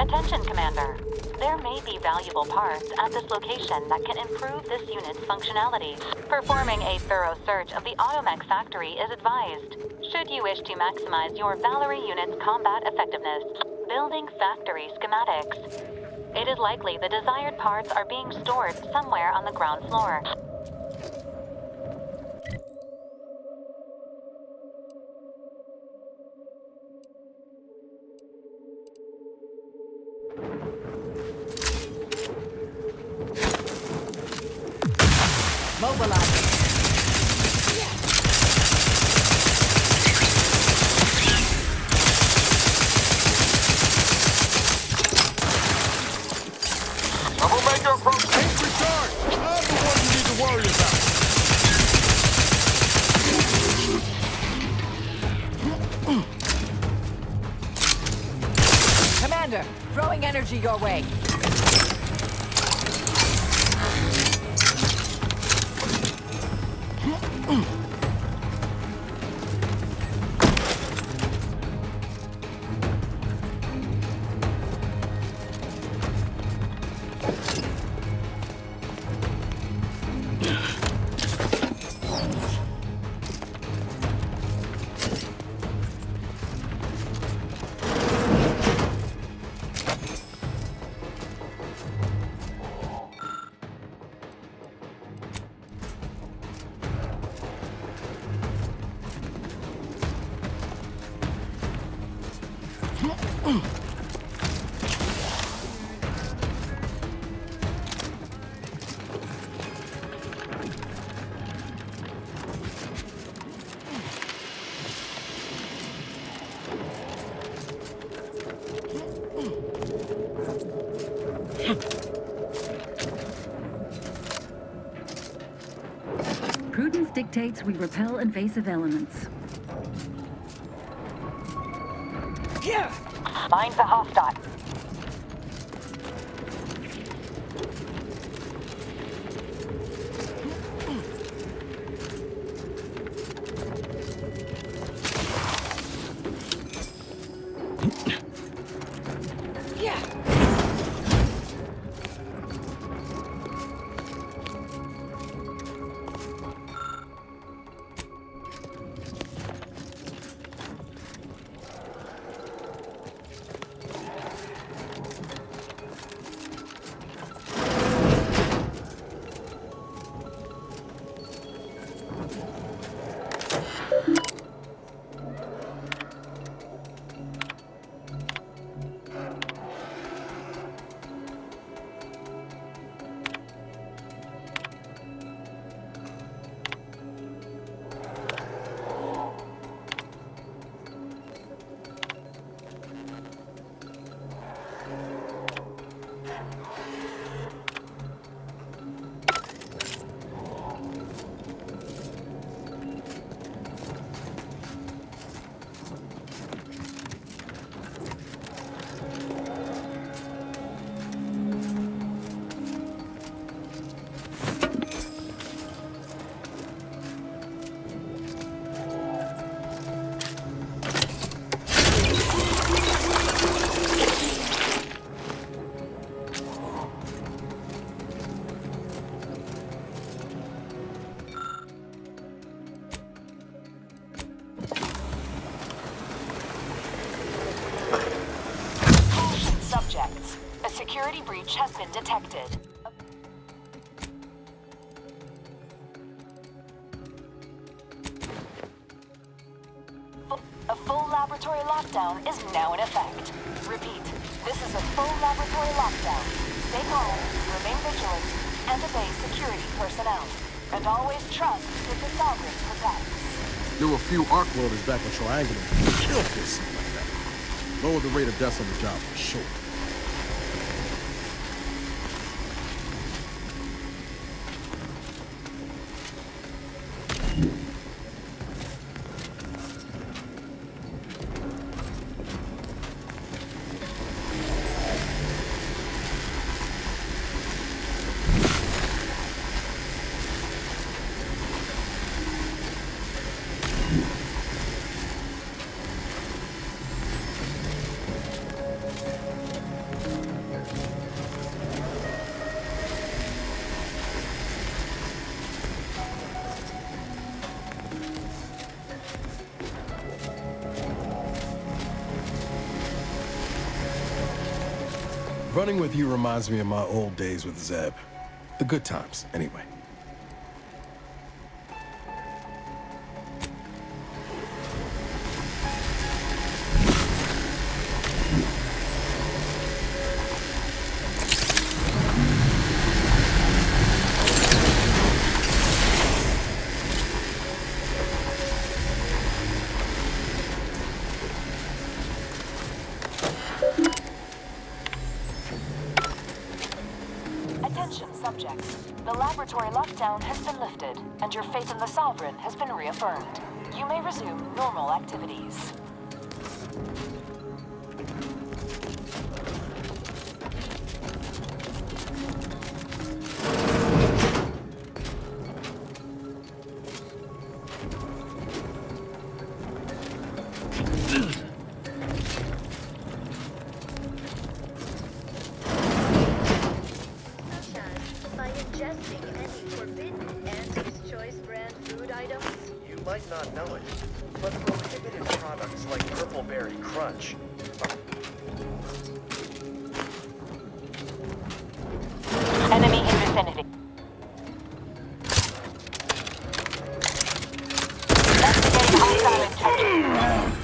Attention, Commander. There may be valuable parts at this location that can improve this unit's functionality. Performing a thorough search of the automech factory is advised, should you wish to maximize your Valerie unit's combat effectiveness. Building factory schematics. It is likely the desired parts are being stored somewhere on the ground floor. Mobilize. Troublemaker approach. Take recharge. I'm the one you need to worry about. Commander, throwing energy your way. Prudence dictates we repel invasive elements. Find the hostile. Security breach has been detected. A full laboratory lockdown is now in effect. Repeat, this is a full laboratory lockdown. Stay calm, remain vigilant, and obey security personnel. And always trust that the Sovereign protects. There were a few arc welders back in Triangle who killed this something like that. Lower the rate of deaths on the job for sure. Running with you reminds me of my old days with Zeb. The good times, anyway. Subjects, the laboratory lockdown has been lifted, and your faith in the Sovereign has been reaffirmed. You may resume normal activities. Enemy in vicinity. Investigating hostile intentions.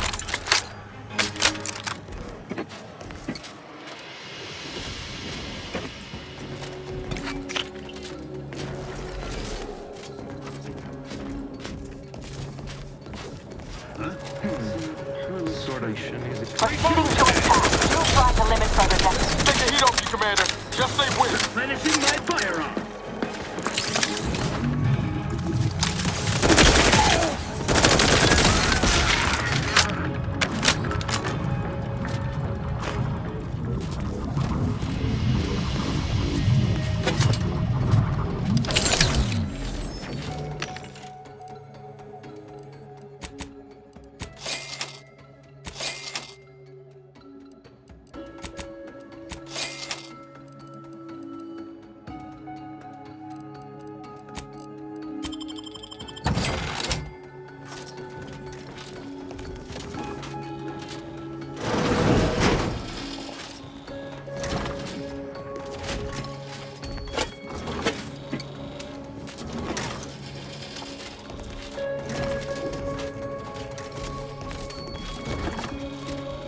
Proceeding to attack. You try to limit further damage. Take the heat off you, Commander. Just stay with it. Replenishing my firearm.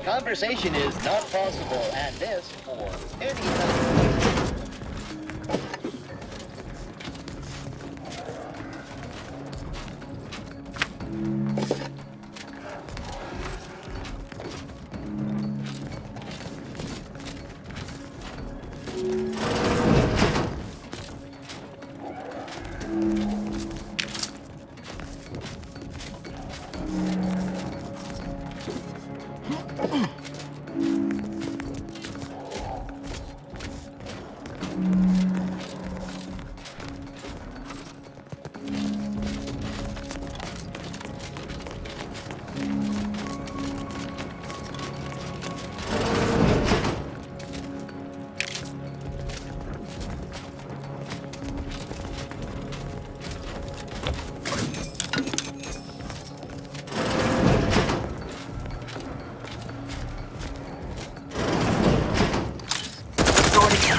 Conversation is not possible, and this for any time.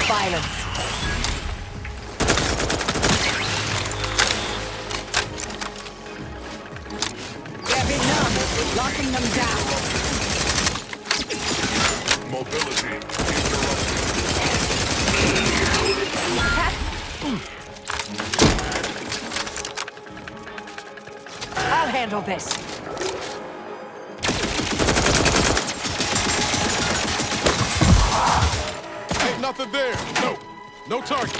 Violence. They're benumbed, locking them down. Mobility I'll handle this. Ain't nothing there. No. No target.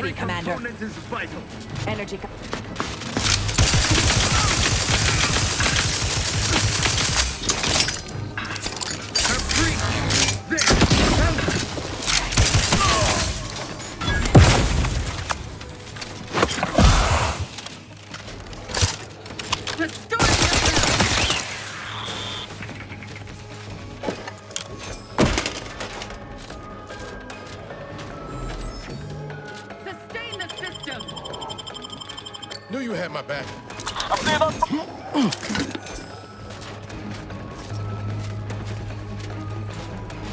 ready, Commander. Component is vital. Energy. Knew you had my back.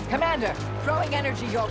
Commander, throwing energy your...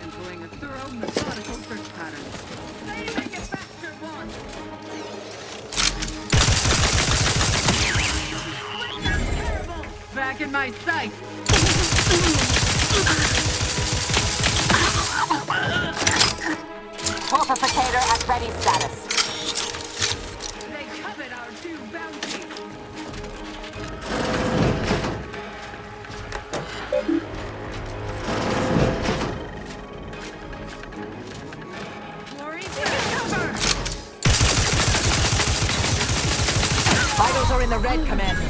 Employing a thorough, methodical search pattern. They make it faster, one! Terrible! Back in my sight! Fortificator at ready status. They covet our two bounties! Vitals are in the red, Commander.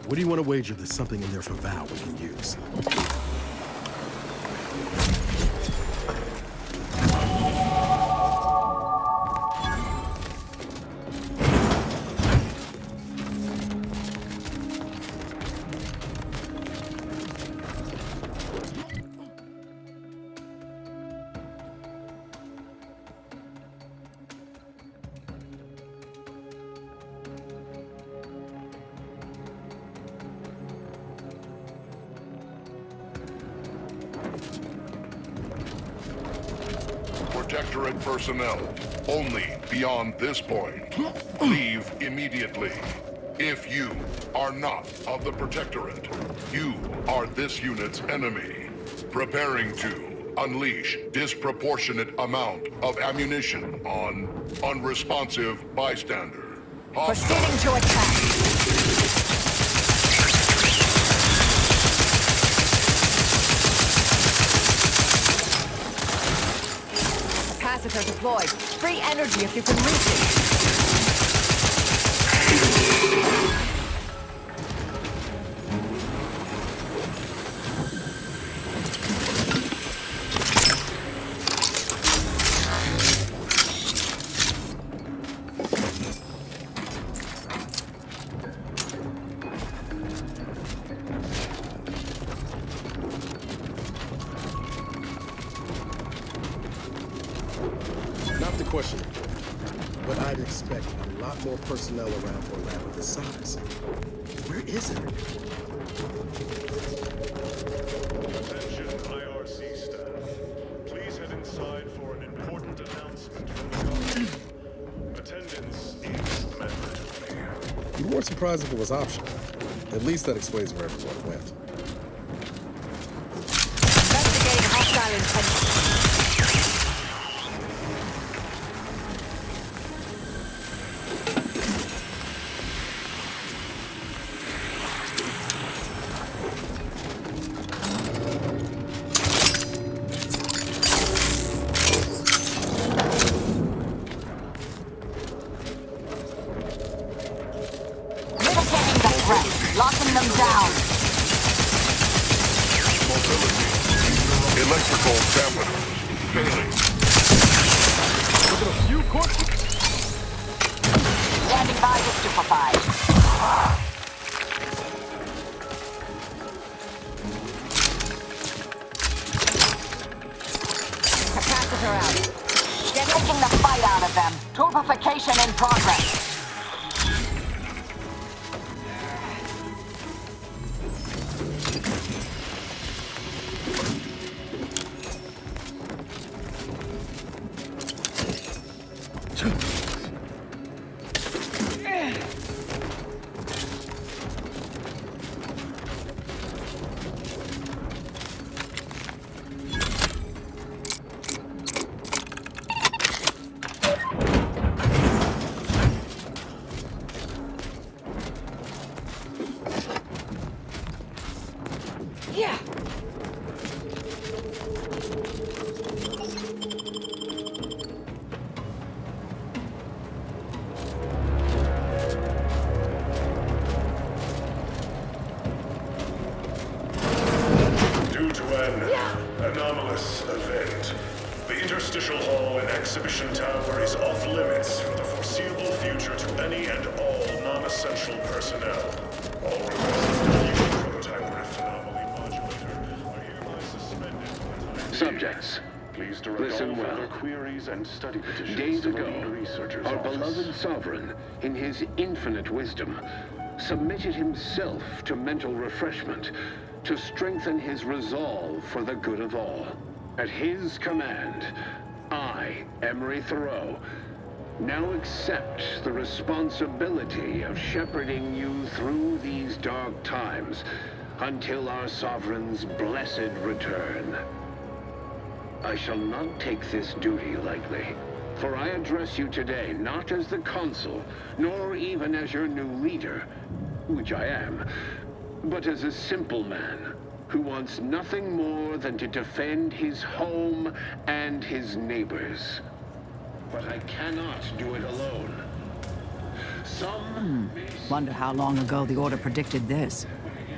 What do you want to wager there's something in there for Val we can use? Protectorate personnel, only beyond this point. Leave immediately. If you are not of the Protectorate, you are this unit's enemy. Preparing to unleash disproportionate amount of ammunition on unresponsive bystander. Proceeding to attack. Capacitor deployed. Free energy if you can reach it. but I'd expect a lot more personnel around for a lab of this size. Where is it? Attention IRC staff. Please head inside for an important announcement from the government. Attendance is mandatory. You weren't surprised if it was optional. At least that explains where everyone went. Investigating hostile intentions. Locking them down. Mobility. Electrical damage. Failing. Look at a few corpses. Standing by to stupefy. Capacitor out. They're taking the fight out of them. Turbification in progress. Yeah. Due to an anomalous event, the Interstitial Hall and Exhibition Tower is off limits for the foreseeable future to any and all non-essential personnel. All requests to view the prototype Rift Anomaly Modulator are hereby suspended for the time. Subjects, Please direct listen all well. further queries and study petitions Days to the ago, lead researcher's our office. beloved sovereign, in his infinite wisdom, submitted himself to mental refreshment to strengthen his resolve for the good of all. At his command, I, Emery Thoreau, now accept the responsibility of shepherding you through these dark times until our sovereign's blessed return. I shall not take this duty lightly, for I address you today not as the consul, nor even as your new leader, which I am, but as a simple man who wants nothing more than to defend his home and his neighbors. But I cannot do it alone. Some Wonder how long ago the Order predicted this.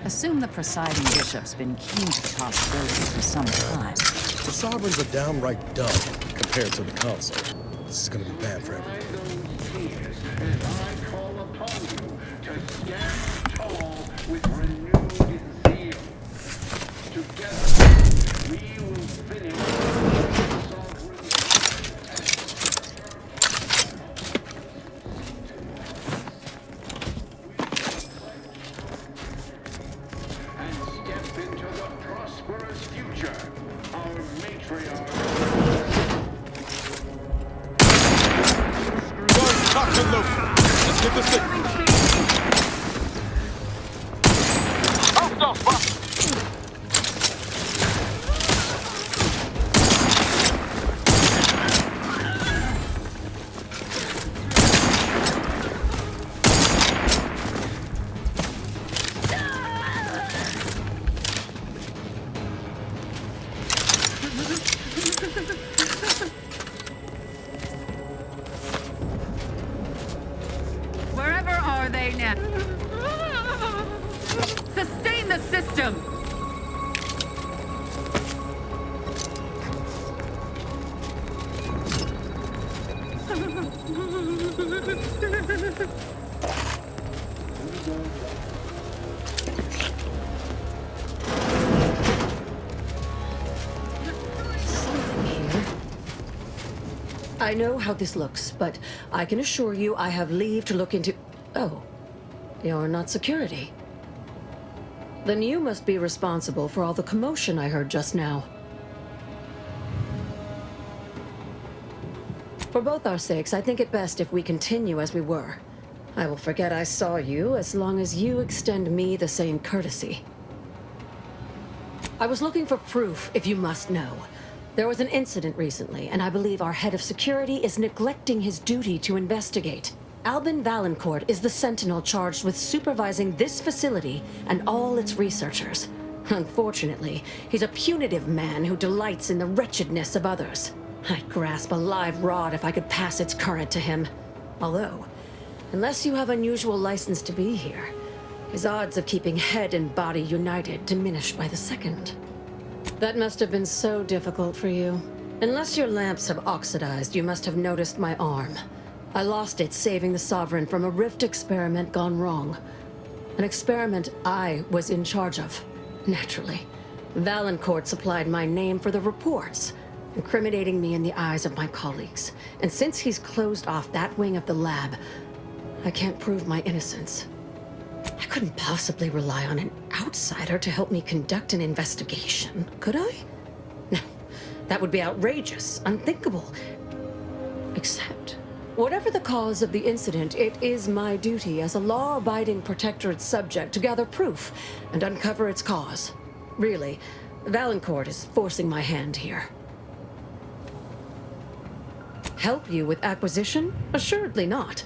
Assume the presiding bishop's been keen to the possibility for some time. The sovereigns are downright dumb compared to the council. This is gonna be bad for everyone. and I call upon you to stand tall with renewed zeal. Together, we will finish the sovereign's and step into the prosperous future our matriarch. Guns cocked and loaded. Let's get the signal. Wherever are they now? Sustain the system! I know how this looks, but I can assure you I have leave to look into... Oh, you're not security. Then you must be responsible for all the commotion I heard just now. For both our sakes, I think it best if we continue as we were. I will forget I saw you as long as you extend me the same courtesy. I was looking for proof, if you must know. There was an incident recently, and I believe our head of security is neglecting his duty to investigate. Albin Valancourt is the sentinel charged with supervising this facility and all its researchers. Unfortunately, he's a punitive man who delights in the wretchedness of others. I'd grasp a live rod if I could pass its current to him. Although, unless you have unusual license to be here, his odds of keeping head and body united diminish by the second. That must have been so difficult for you. Unless your lamps have oxidized, you must have noticed my arm. I lost it saving the Sovereign from a Rift experiment gone wrong. An experiment I was in charge of. Naturally. Valancourt supplied my name for the reports, incriminating me in the eyes of my colleagues. And since he's closed off that wing of the lab, I can't prove my innocence. I couldn't possibly rely on an outsider to help me conduct an investigation, could I? No, that would be outrageous, unthinkable. Except, whatever the cause of the incident, it is my duty as a law-abiding Protectorate subject to gather proof and uncover its cause. Really, Valancourt is forcing my hand here. Help you with acquisition? Assuredly not.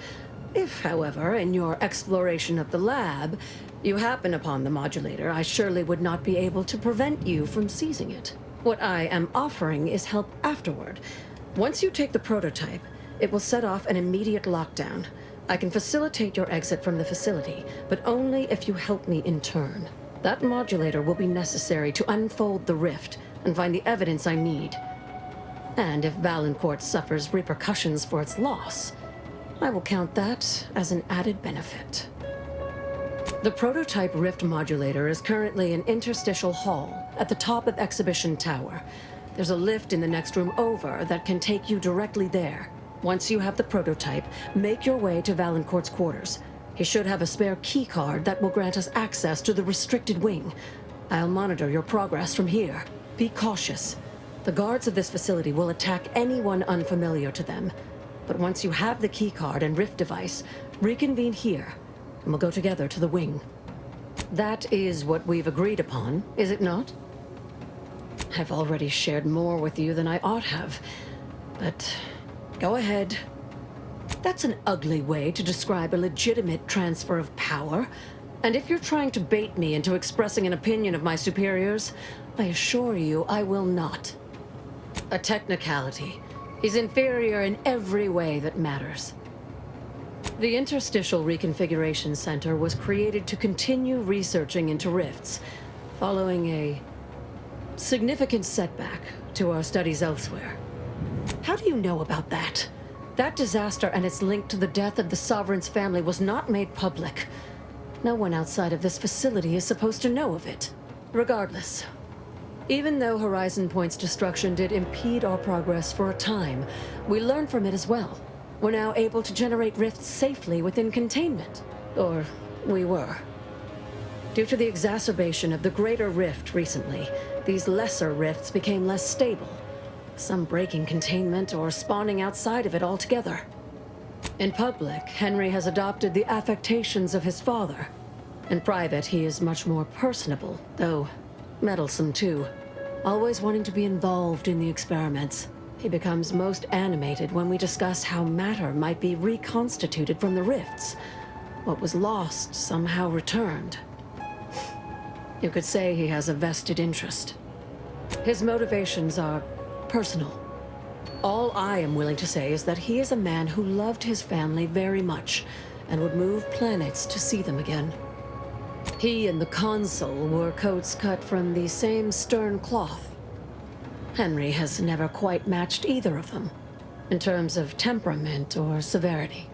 If, however, in your exploration of the lab, you happen upon the modulator, I surely would not be able to prevent you from seizing it. What I am offering is help afterward. Once you take the prototype, it will set off an immediate lockdown. I can facilitate your exit from the facility, but only if you help me in turn. That modulator will be necessary to unfold the rift and find the evidence I need. And if Valancourt suffers repercussions for its loss, I will count that as an added benefit. The prototype Rift modulator is currently in Interstitial Hall at the top of Exhibition Tower. There's a lift in the next room over that can take you directly there. Once you have the prototype, make your way to Valancourt's quarters. He should have a spare key card that will grant us access to the restricted wing. I'll monitor your progress from here. Be cautious. The guards of this facility will attack anyone unfamiliar to them. But once you have the keycard and Rift device, reconvene here, and we'll go together to the wing. That is what we've agreed upon, is it not? I've already shared more with you than I ought have, but go ahead. That's an ugly way to describe a legitimate transfer of power, and if you're trying to bait me into expressing an opinion of my superiors, I assure you I will not. A technicality. He's inferior in every way that matters. The Interstitial Reconfiguration Center was created to continue researching into rifts, following a significant setback to our studies elsewhere. How do you know about that? That disaster and its link to the death of the Sovereign's family was not made public. No one outside of this facility is supposed to know of it. Regardless, even though Horizon Point's destruction did impede our progress for a time, we learned from it as well. We're now able to generate rifts safely within containment. Or we were. Due to the exacerbation of the greater rift recently, these lesser rifts became less stable. Some breaking containment or spawning outside of it altogether. In public, Henry has adopted the affectations of his father. In private, he is much more personable, though meddlesome too. Always wanting to be involved in the experiments. He becomes most animated when we discuss how matter might be reconstituted from the rifts. What was lost somehow returned. You could say he has a vested interest. His motivations are personal. All I am willing to say is that he is a man who loved his family very much and would move planets to see them again. He and the Consul wore coats cut from the same stern cloth. Henry has never quite matched either of them, in terms of temperament or severity.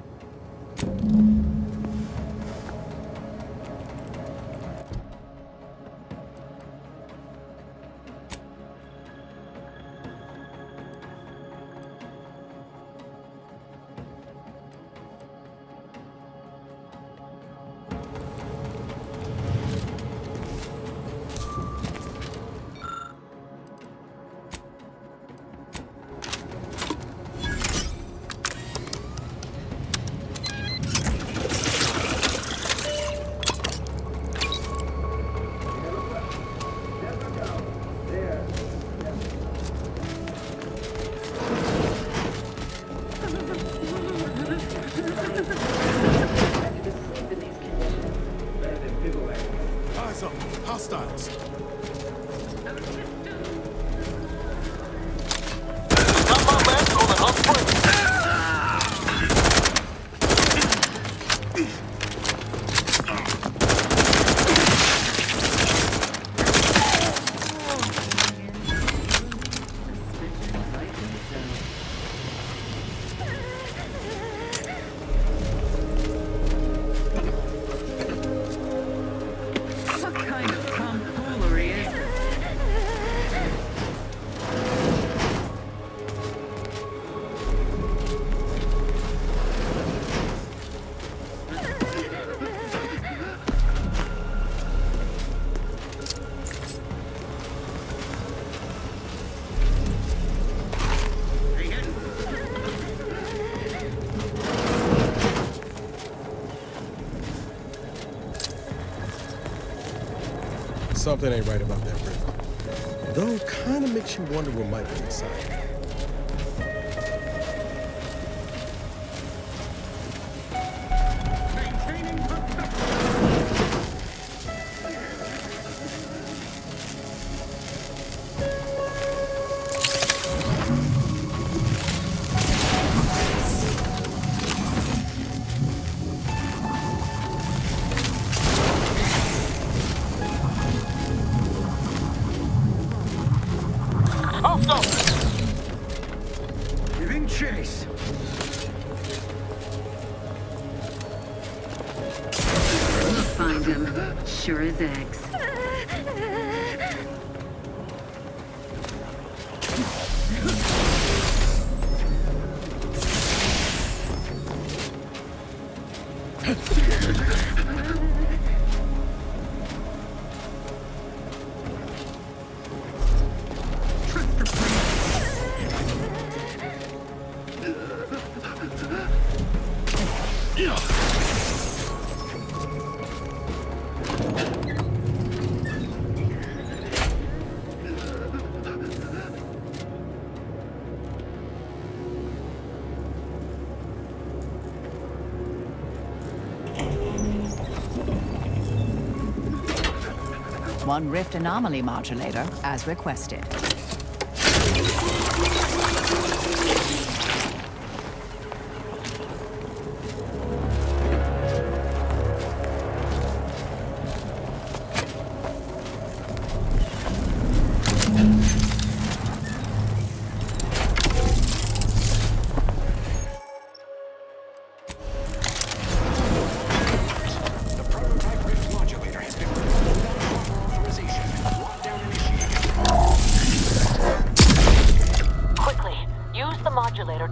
files. What kind of tomfoolery is it? Something ain't right about that rift. Though, kinda makes you wonder what might be inside. Giving chase. We'll find him. Sure as eggs. One Rift Anomaly Modulator, as requested.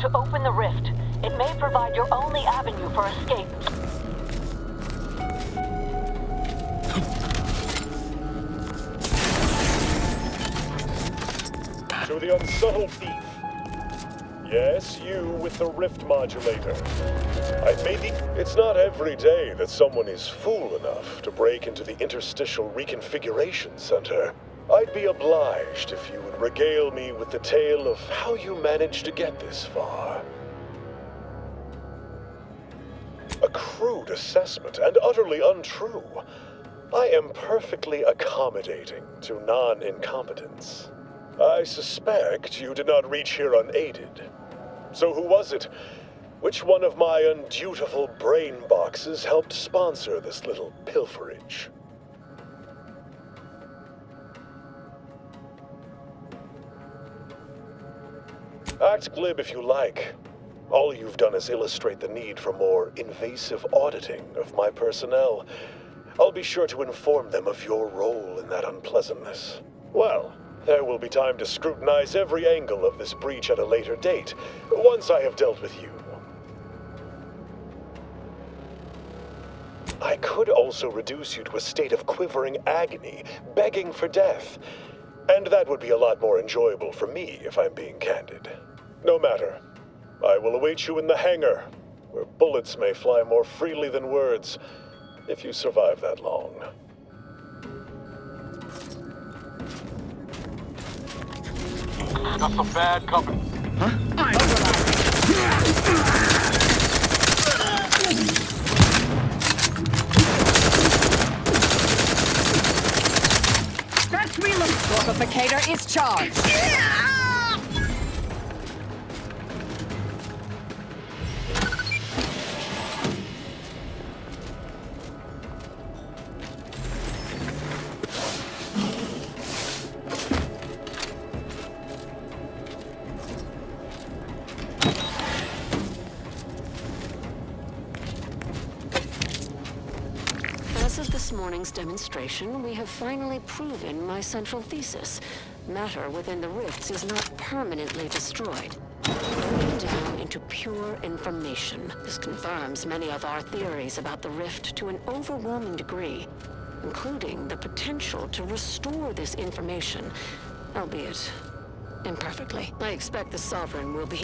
To open the rift. It may provide your only avenue for escape. To the unsubtle thief. Yes, you with the Rift Modulator. I've made the... It's not every day that someone is fool enough to break into the Interstitial Reconfiguration Center. I'd be obliged if you would regale me with the tale of how you managed to get this far. A crude assessment and utterly untrue. I am perfectly accommodating to non-incompetence. I suspect you did not reach here unaided. So who was it? Which one of my undutiful brain boxes helped sponsor this little pilferage? Act glib if you like. All you've done is illustrate the need for more invasive auditing of my personnel. I'll be sure to inform them of your role in that unpleasantness. Well, there will be time to scrutinize every angle of this breach at a later date, once I have dealt with you. I could also reduce you to a state of quivering agony, begging for death. And that would be a lot more enjoyable for me, if I'm being candid. No matter. I will await you in the hangar, where bullets may fly more freely than words, if you survive that long. Got some bad company. Next charge! As of this morning's demonstration, we have finally proven my central thesis. Matter within the rifts is not permanently destroyed, broken down into pure information. This confirms many of our theories about the rift to an overwhelming degree, including the potential to restore this information, albeit imperfectly. I expect the Sovereign will be...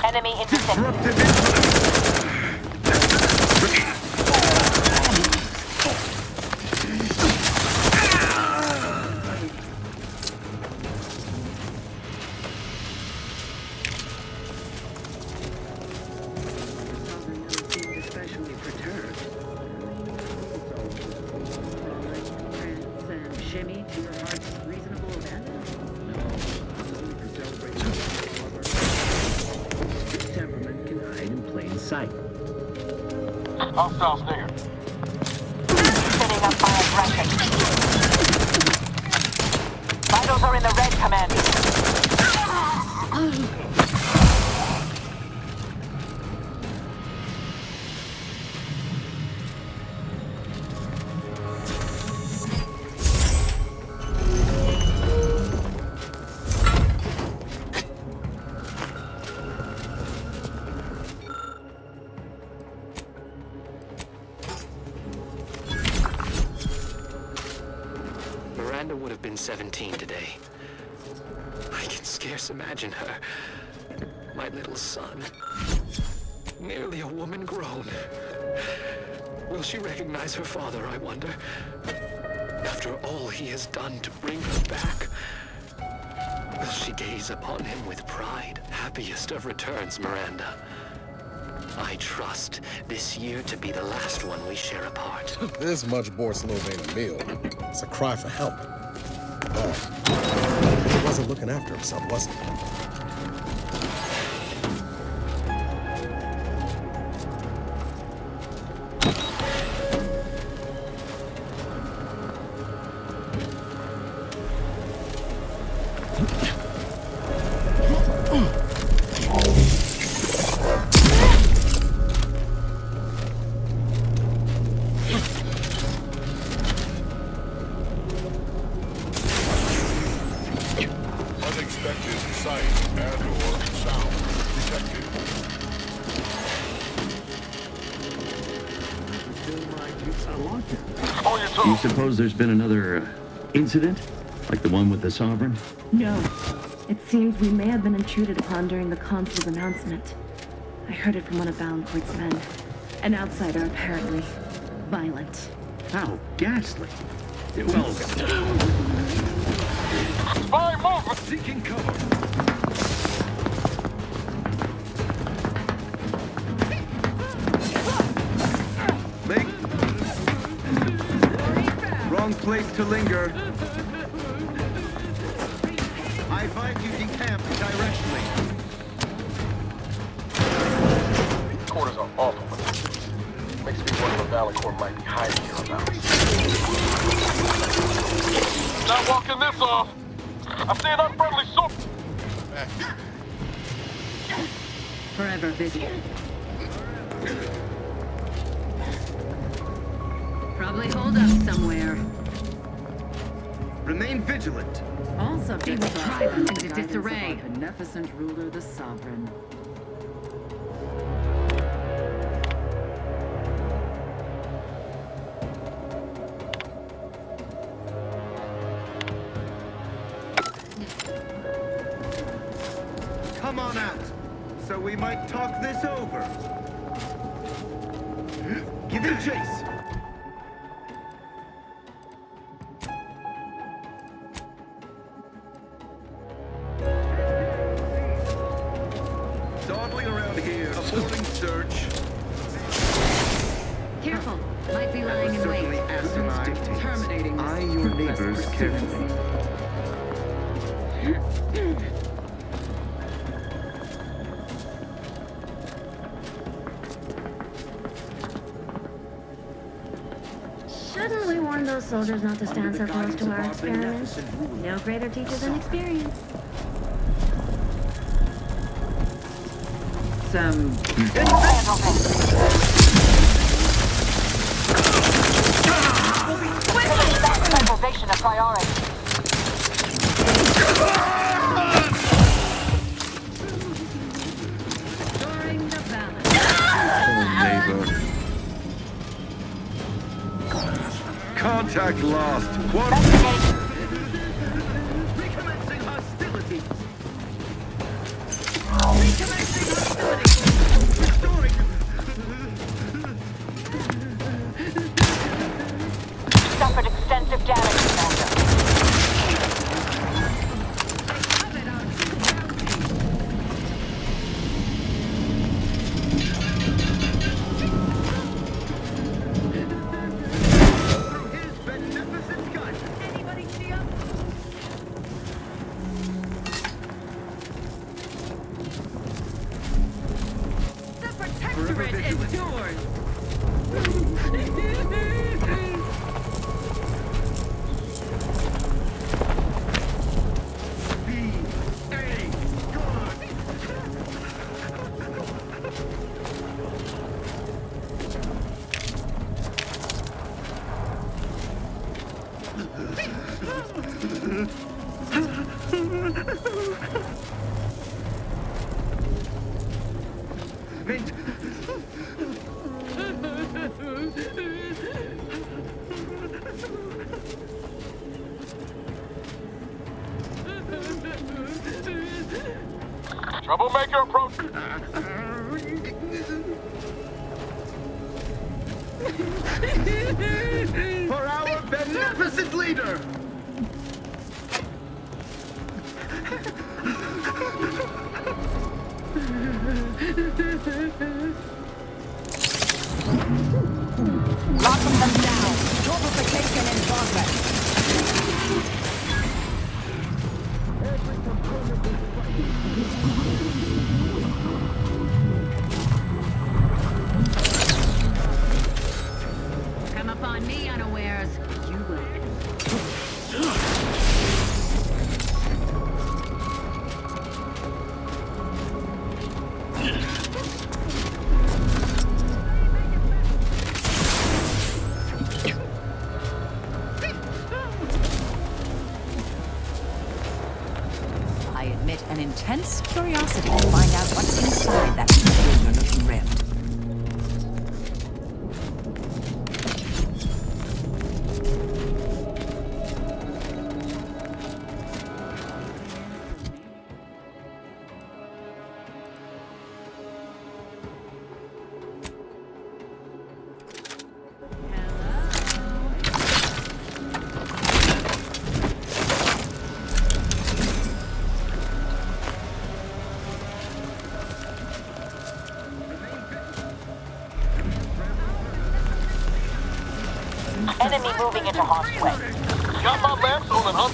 Enemy intercepted. Especially perturbed. Prance and shimmy to your heart's reasonable abandon? Temperament can hide in plain sight. Hostiles near. Setting up my aggression. Vitals are in the red, Commander. Would have been 17 today. I can scarce imagine her. My little son. Nearly a woman grown. Will she recognize her father, I wonder? After all he has done to bring her back. Will she gaze upon him with pride? Happiest of returns, Miranda. I trust this year to be the last one we share apart. This much Borslow ain't a meal. It's a cry for help. Oh, he wasn't looking after himself, was he? Do you suppose there's been another incident? Like the one with the Sovereign? No. It seems we may have been intruded upon during the Consul's announcement. I heard it from one of Valancourt's men. An outsider, apparently. Violent. How ghastly. Well... Spy movement! Seeking cover! Wrong place to linger. I advise you decamp directly. Quarters are awful, but makes me wonder what Valancourt might be hiding hereabouts. Not walking this off. I see an unfriendly soul. Forever busy. Probably hold up somewhere. Remain vigilant. All subjects will try them into disarray. Beneficent ruler, the sovereign. Come on out, so we might talk this over. Give him chase. Dawdling around here, avoiding search. Careful. Might be lying in wait. Certainly asinine. Terminating Eye your neighbors carefully. Shouldn't we warn those soldiers not to stand so close to our experiments? No greater teacher than experience. Some Preservation a priority. Restoring the balance. Neighbor. Contact lost. What? Recommencing hostilities. Restoring. Suffered extensive damage, Commander. Troublemaker approach. For our beneficent leader! Locking them down. Torpification in progress. Come upon me unawares. You will. I admit an intense curiosity to find out what's inside that peculiar-looking rift. Enemy moving into harm's way. Got my lamps on an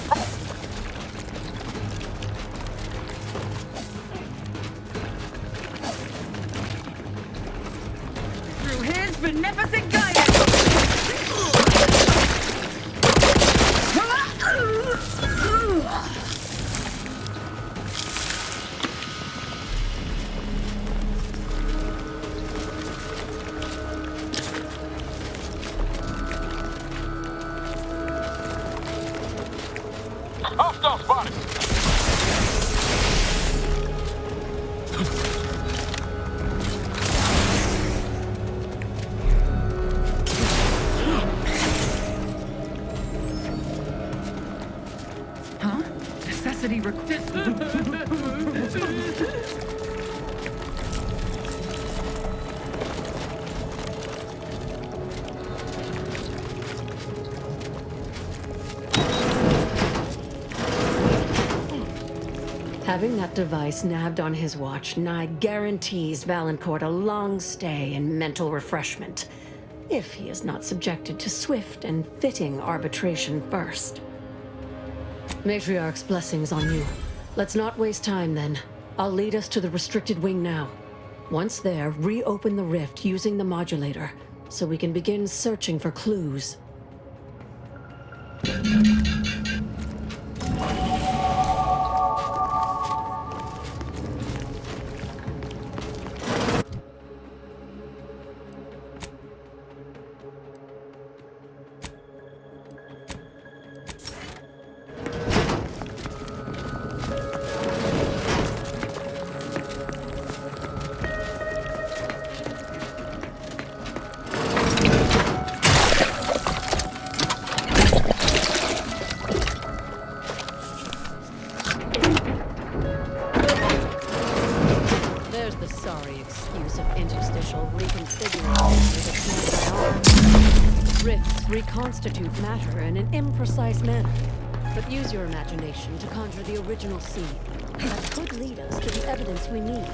Through his beneficent guidance. hostile spotted. Huh? Necessity Having that device nabbed on his watch nigh guarantees Valancourt a long stay in mental refreshment, if he is not subjected to swift and fitting arbitration first. Matriarch's blessings on you. Let's not waste time then. I'll lead us to the restricted wing now. Once there, reopen the rift using the modulator, so we can begin searching for clues. There's the sorry excuse of Interstitial Reconfiguration Center. Rifts reconstitute matter in an imprecise manner, but use your imagination to conjure the original scene. That could lead us to the evidence we need.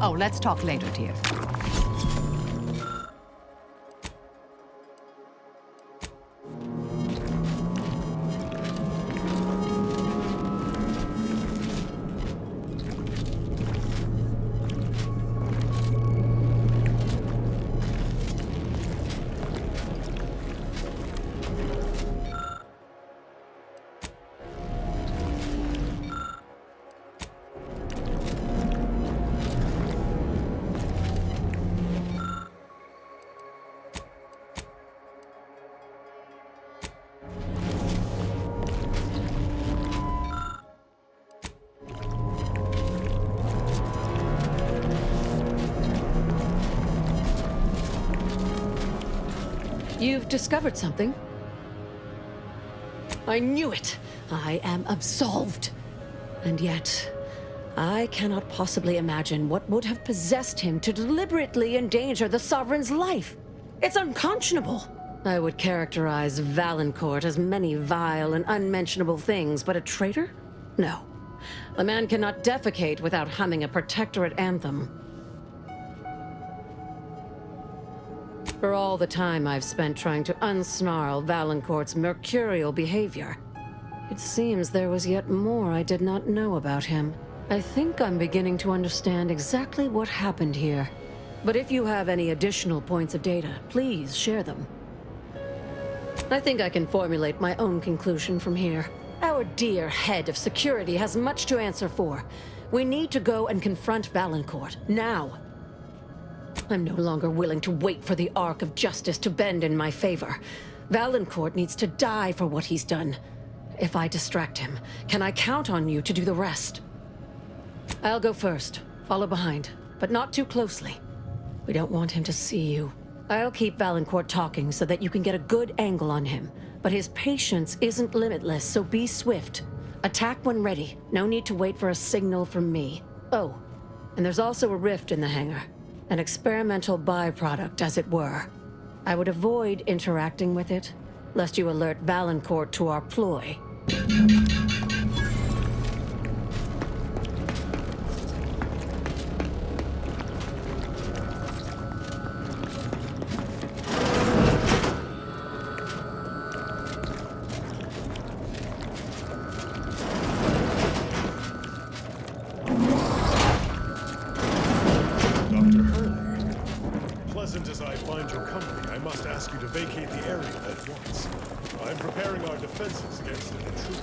Oh, let's talk later, dear. You've discovered something. I knew it! I am absolved. And yet, I cannot possibly imagine what would have possessed him to deliberately endanger the Sovereign's life. It's unconscionable. I would characterize Valancourt as many vile and unmentionable things, but a traitor? No. A man cannot defecate without humming a protectorate anthem. For all the time I've spent trying to unsnarl Valancourt's mercurial behavior, it seems there was yet more I did not know about him. I think I'm beginning to understand exactly what happened here. But if you have any additional points of data, please share them. I think I can formulate my own conclusion from here. Our dear head of security has much to answer for. We need to go and confront Valancourt, now. I'm no longer willing to wait for the arc of justice to bend in my favor. Valancourt needs to die for what he's done. If I distract him, can I count on you to do the rest? I'll go first, follow behind, but not too closely. We don't want him to see you. I'll keep Valancourt talking so that you can get a good angle on him, but his patience isn't limitless, so be swift. Attack when ready. No need to wait for a signal from me. Oh, And there's also a rift in the hangar. An experimental byproduct, as it were. I would avoid interacting with it, lest you alert Valancourt to our ploy. Pleasant as I find your company, I must ask you to vacate the area at once. I'm preparing our defenses against an intruder.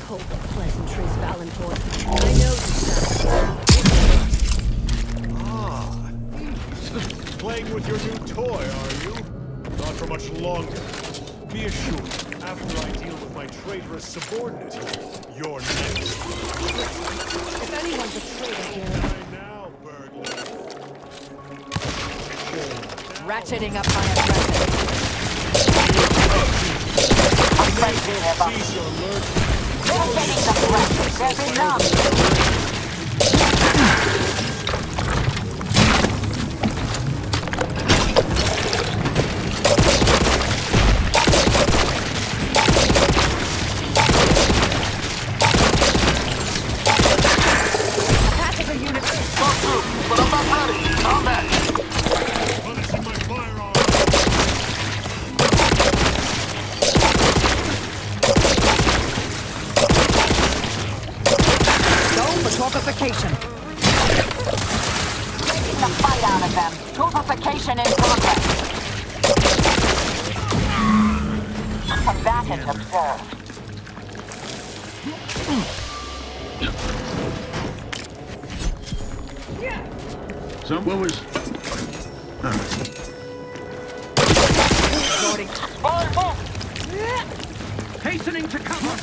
Hold the pleasantries, Valancourt. I know you Ah, playing with your new toy, are you? Not for much longer. Be assured, after I deal with my traitorous subordinate, you're next. If anyone's a traitor here... Ratcheting up my aggression. I'm ready to live up. They're getting the threat. There's enough. Attacking the unit. Go through, but I'm not ready. Combat. Torpification. Taking the fight out of them. Torpification in progress. Combatant observed. So what was... Hastening to cover.